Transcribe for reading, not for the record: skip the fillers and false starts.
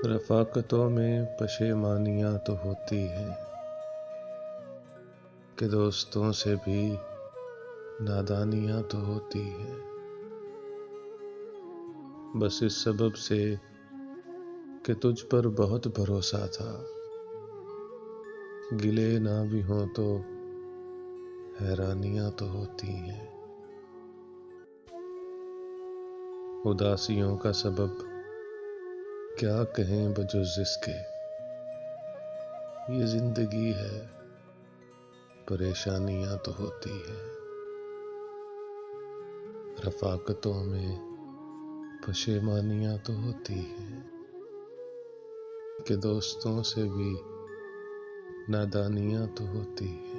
رفاقتوں میں پشیمانیاں تو ہوتی ہیں کہ دوستوں سے بھی نادانیاں تو ہوتی ہیں، بس اس سبب سے کہ تجھ پر بہت بھروسہ تھا، گلے نہ بھی ہوں تو حیرانیاں تو ہوتی ہیں۔ اداسیوں کا سبب کیا کہیں بجز اس کے، یہ زندگی ہے پریشانیاں تو ہوتی ہیں۔ رفاقتوں میں پشیمانیاں تو ہوتی ہیں کہ دوستوں سے بھی نادانیاں تو ہوتی ہیں۔